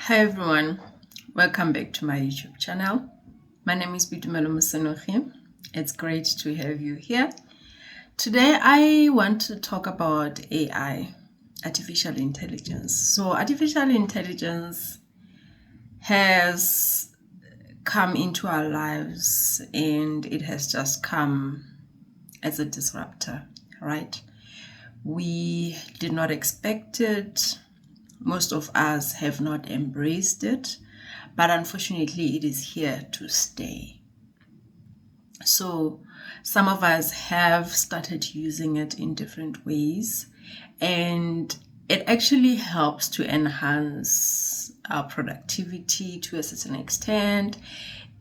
Hi everyone, welcome back to my YouTube channel. My name is Bitumelo Musenochi. It's great to have you here. Today I want to talk about AI, artificial intelligence. So artificial intelligence has come into our lives and it has just come as a disruptor, right? We did not expect it. Most of us have not embraced it, but unfortunately it is here to stay. So some of us have started using it in different ways, and it actually helps to enhance our productivity to a certain extent.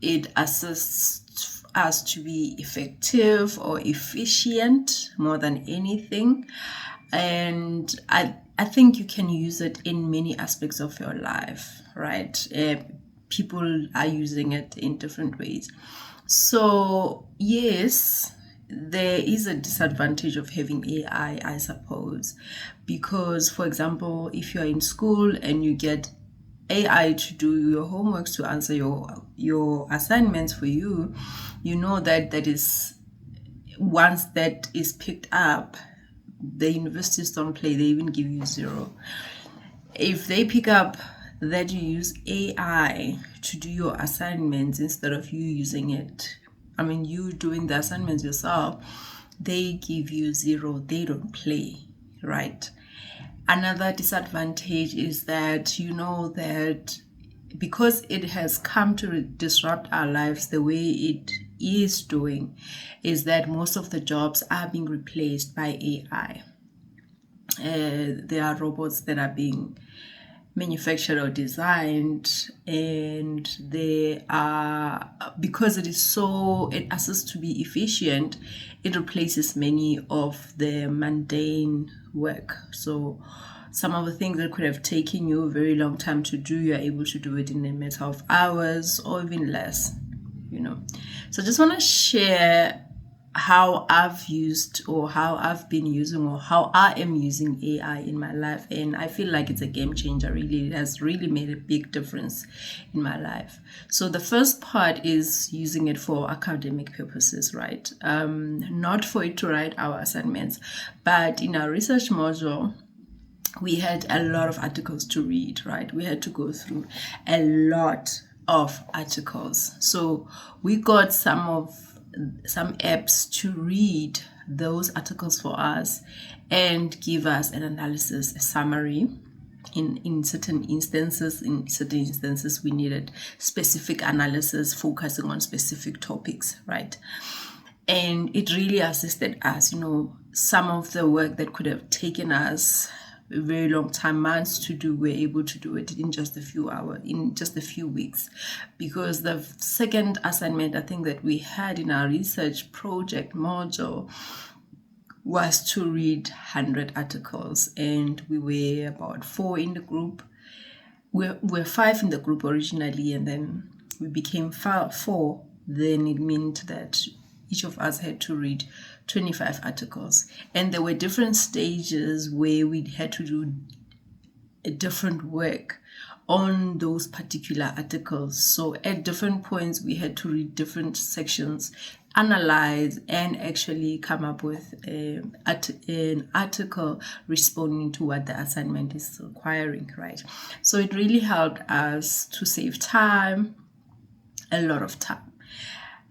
It assists us to be effective or efficient more than anything. And I think you can use it in many aspects of your life, right? People are using it in different ways. So yes, there is a disadvantage of having AI, I suppose, because, for example, if you're in school and you get AI to do your homeworks, to answer your assignments for you, you know that once that is picked up, the universities don't play, they even give you 0. If they pick up that you use AI to do your assignments instead of you using it, you doing the assignments yourself, they give you 0, they don't play, right? Another disadvantage is that that because it has come to disrupt our lives the way it is doing, is that most of the jobs are being replaced by AI. There are robots that are being manufactured or designed, and they are, because it assists to be efficient, it replaces many of the mundane work. So some of the things that could have taken you a very long time to do, you're able to do it in a matter of hours or even less, So I just want to share how I've used, or how I've been using, or how I am using AI in my life. And I feel like it's a game changer, really. It has really made a big difference in my life. So the first part is using it for academic purposes, right? Not for it to write our assignments, but in our research module, we had a lot of articles to read, right? We had to go through a lot of articles. So we got some apps to read those articles for us and give us an analysis, a summary. In certain instances, we needed specific analysis focusing on specific topics, right? And it really assisted us. Some of the work that could have taken us a very long time, months to do, we're able to do it in just a few hours, in just a few weeks. Because the second assignment, I think, that we had in our research project module was to read 100 articles, and we were about 4 in the group. We're 5 in the group originally, and then we became 4. Then it meant that each of us had to read 25 articles. And there were different stages where we had to do a different work on those particular articles. So at different points, we had to read different sections, analyze, and actually come up with an article responding to what the assignment is requiring, right? So it really helped us to save time, a lot of time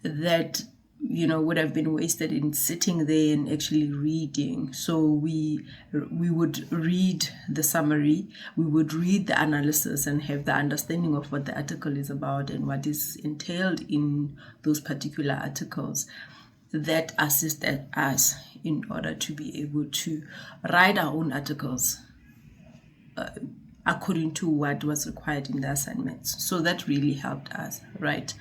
that would have been wasted in sitting there and actually reading. So we would read the summary, we would read the analysis, and have the understanding of what the article is about and what is entailed in those particular articles. That assisted us in order to be able to write our own articles according to what was required in the assignments. So that really helped us, right?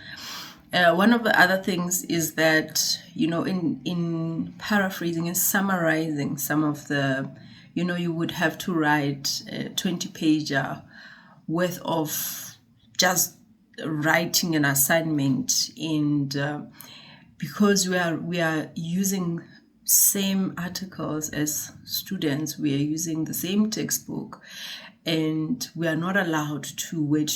One of the other things is that, in paraphrasing and summarizing some of the, you would have to write a 20-pager worth of just writing an assignment. And because we are using same articles as students, we are using the same textbook, and we are not allowed to word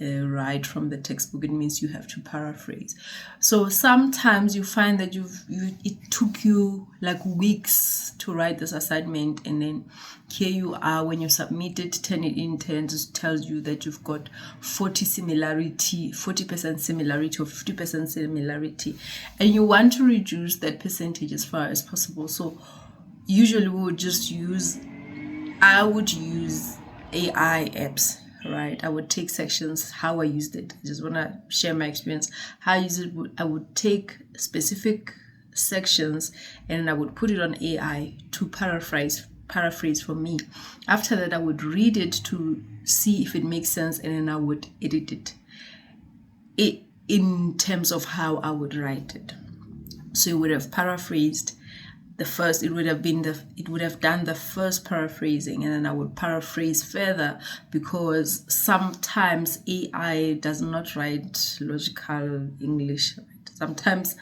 write from the textbook. It means you have to paraphrase. So sometimes you find that it took you like weeks to write this assignment, and then here you are, when you submit it, turn it in, tells you that you've got 40% similarity or 50% similarity, and you want to reduce that percentage as far as possible. So usually I would use AI apps, right? I would take sections, how I used it. I just want to share my experience. How I use it, I would take specific sections and I would put it on AI to paraphrase for me. After that, I would read it to see if it makes sense, and then I would edit it in terms of how I would write it. So it would have paraphrased the first, it would have done the first paraphrasing, and then I would paraphrase further, because sometimes AI does not write logical English. Right? Sometimes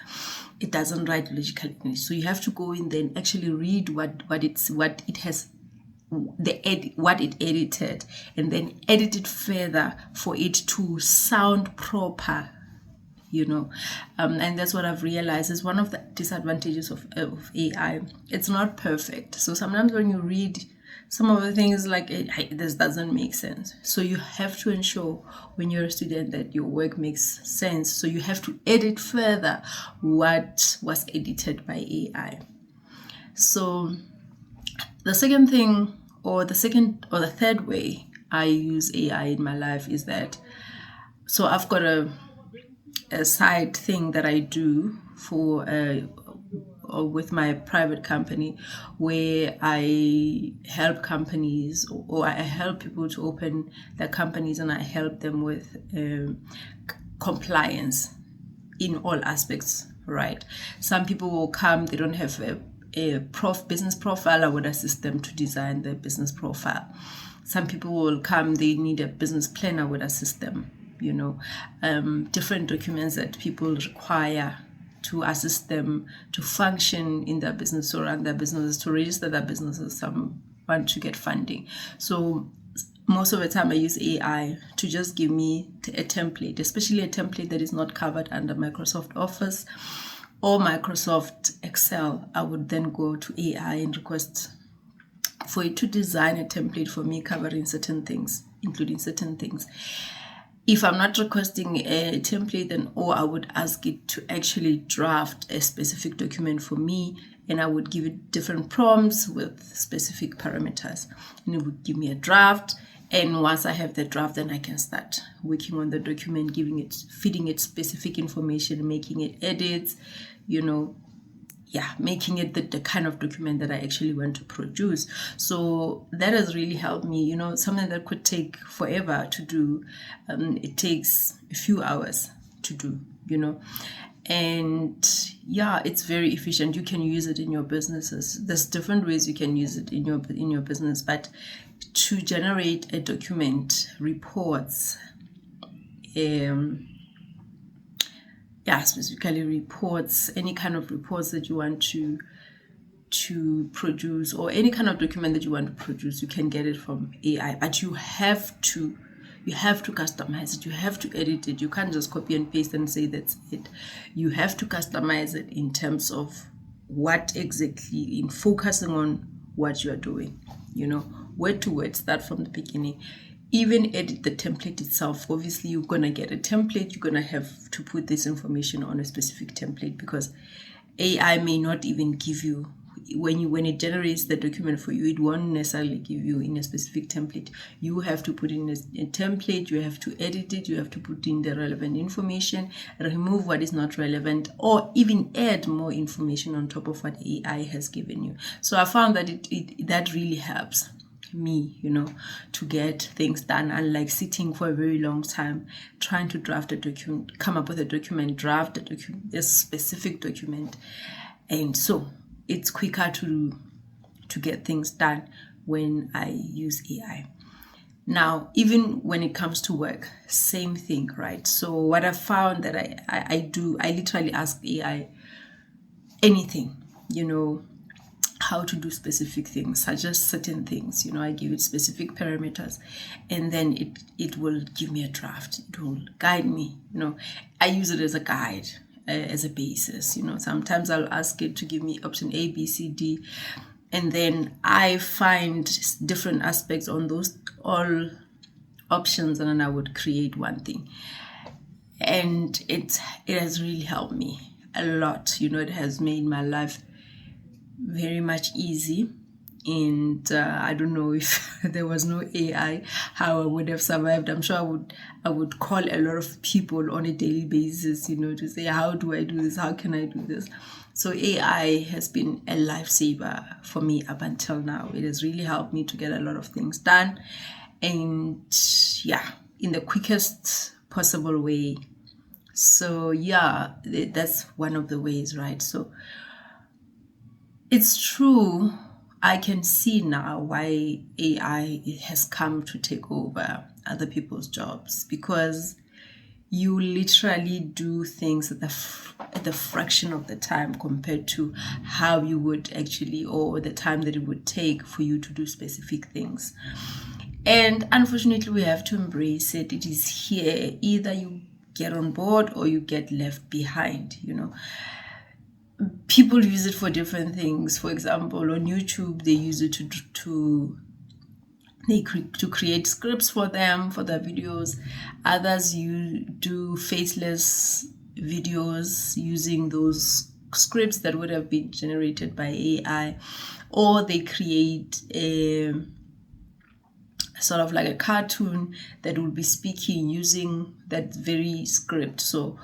it doesn't write logical English, so you have to go in there and actually read what it edited, and then edit it further for it to sound proper. And that's what I've realized is one of the disadvantages of AI. It's not perfect. So sometimes when you read some of the things, like, this doesn't make sense. So you have to ensure when you're a student that your work makes sense. So you have to edit further what was edited by AI. So the second thing, or the third way I use AI in my life is that, so I've got a side thing that I do for with my private company, where I help companies, or I help people to open their companies, and I help them with compliance in all aspects, right? Some people will come, they don't have a business profile. I would assist them to design their business profile. Some people will come, they need a business plan. I would assist them. Different documents that people require to assist them to function in their business or run their businesses, to register their businesses. Some want to get funding. So most of the time I use AI to just give me a template, especially a template that is not covered under Microsoft Office or Microsoft Excel. I would then go to AI and request for it to design a template for me covering certain things, including certain things. If I'm not requesting a template, then I would ask it to actually draft a specific document for me, and I would give it different prompts with specific parameters, and it would give me a draft. And once I have the draft, then I can start working on the document, feeding it specific information, making it edits, making it the kind of document that I actually want to produce. So that has really helped me. Something that could take forever to do, it takes a few hours to do, and it's very efficient. You can use it in your businesses. There's different ways you can use it in your business, but to generate a document, reports, specifically reports, any kind of reports that you want to produce, or any kind of document that you want to produce, you can get it from AI. But you have to customize it. You have to edit it. You can't just copy and paste and say that's it. You have to customize it in terms of what exactly, in focusing on what you are doing. Word to word, start from the beginning. Even edit the template itself. Obviously, you're going to get a template. You're going to have to put this information on a specific template, because AI may not even give you, when it generates the document for you, it won't necessarily give you in a specific template. You have to put in a template. You have to edit it. You have to put in the relevant information, remove what is not relevant, or even add more information on top of what AI has given you. So I found that that really helps me, to get things done, unlike sitting for a very long time trying to draft a document, come up with a document, draft a specific document. And so it's quicker to get things done when I use AI. Now, even when it comes to work, same thing, right? So what I found that I do, I literally ask AI anything, how to do specific things, suggest certain things. I give it specific parameters, and then it will give me a draft. It will guide me. I use it as a guide, as a basis. Sometimes I'll ask it to give me option A, B, C, D, and then I find different aspects on those all options, and then I would create one thing. And it has really helped me a lot. It has made my life very much easy. And I don't know if there was no AI, how I would have survived. I'm sure I would call a lot of people on a daily basis, to say, how do I do this? How can I do this? So AI has been a lifesaver for me up until now. It has really helped me to get a lot of things done. And in the quickest possible way. So that's one of the ways, right? So it's true. I can see now why AI has come to take over other people's jobs, because you literally do things at the fraction of the time compared to how you would actually, or the time that it would take for you to do specific things. And unfortunately, we have to embrace it. It is here. Either you get on board or you get left behind, People use it for different things. For example, on YouTube, they use it to create scripts for them, for their videos. Others you do faceless videos using those scripts that would have been generated by AI, or they create a sort of like a cartoon that will be speaking using that very script. So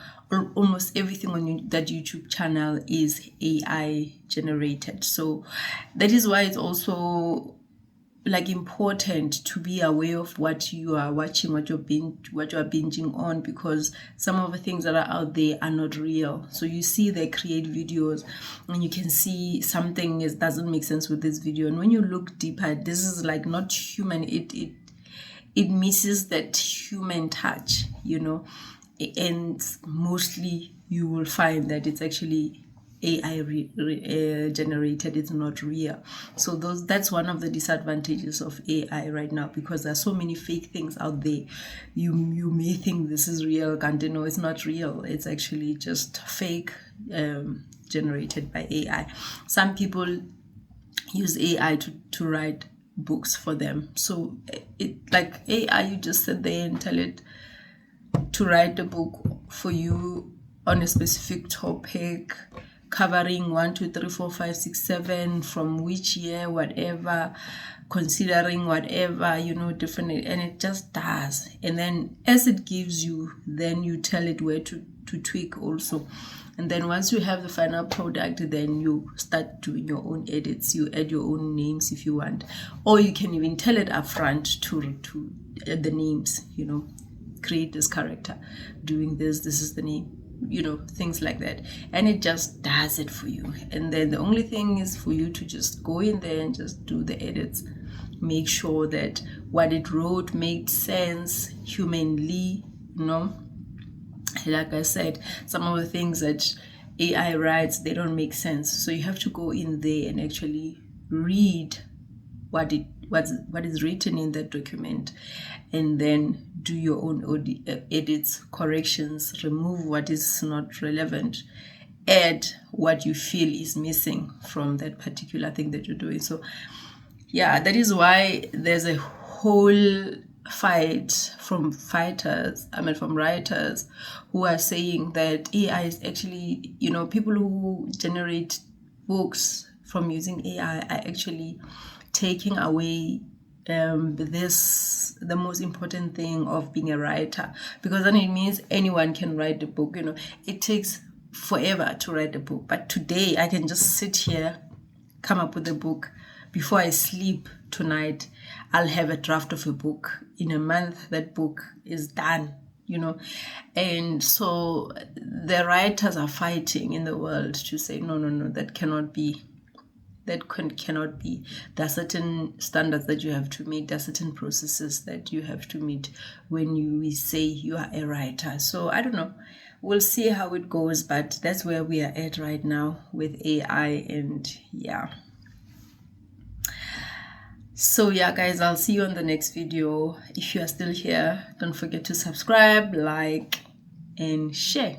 almost everything on that YouTube channel is AI generated. So that is why it's also important to be aware of what you are watching, what you are binging on, because some of the things that are out there are not real. So you see they create videos and you can see something doesn't make sense with this video, and when you look deeper, this is not human. It misses that human touch, and mostly you will find that it's actually AI generated. It's not real. So that's one of the disadvantages of AI right now, because there's so many fake things out there. You may think this is real, no, it's not real. It's actually just fake, generated by AI. Some people use AI to write books for them. So AI, you just sit there and tell it to write a book for you on a specific topic, covering 1, 2, 3, 4, 5, 6, 7, from which year, whatever, considering whatever, different, and it just does. And then as it gives you, then you tell it where to tweak also. And then once you have the final product, then you start doing your own edits. You add your own names if you want, or you can even tell it upfront to add the names, create this character doing this is the name, things like that, and it just does it for you. And then the only thing is for you to just go in there and just do the edits, make sure that what it wrote made sense humanly. Like I said, some of the things that AI writes, they don't make sense, so you have to go in there and actually read what is written in that document, and then do your own edits, corrections, remove what is not relevant, add what you feel is missing from that particular thing that you're doing. So that is why there's a whole fight from writers who are saying that AI is actually, people who generate books from using AI are actually taking away the most important thing of being a writer, because then it means anyone can write the book. It takes forever to write a book, but today I can just sit here, come up with a book. Before I sleep tonight, I'll have a draft of a book. In a month, that book is done, And so the writers are fighting in the world to say, no, that cannot be. That cannot be. There are certain standards that you have to meet. There are certain processes that you have to meet when we say you are a writer. So I don't know. We'll see how it goes, but that's where we are at right now with AI. And So yeah guys, I'll see you on the next video. If you are still here, don't forget to subscribe, like and share.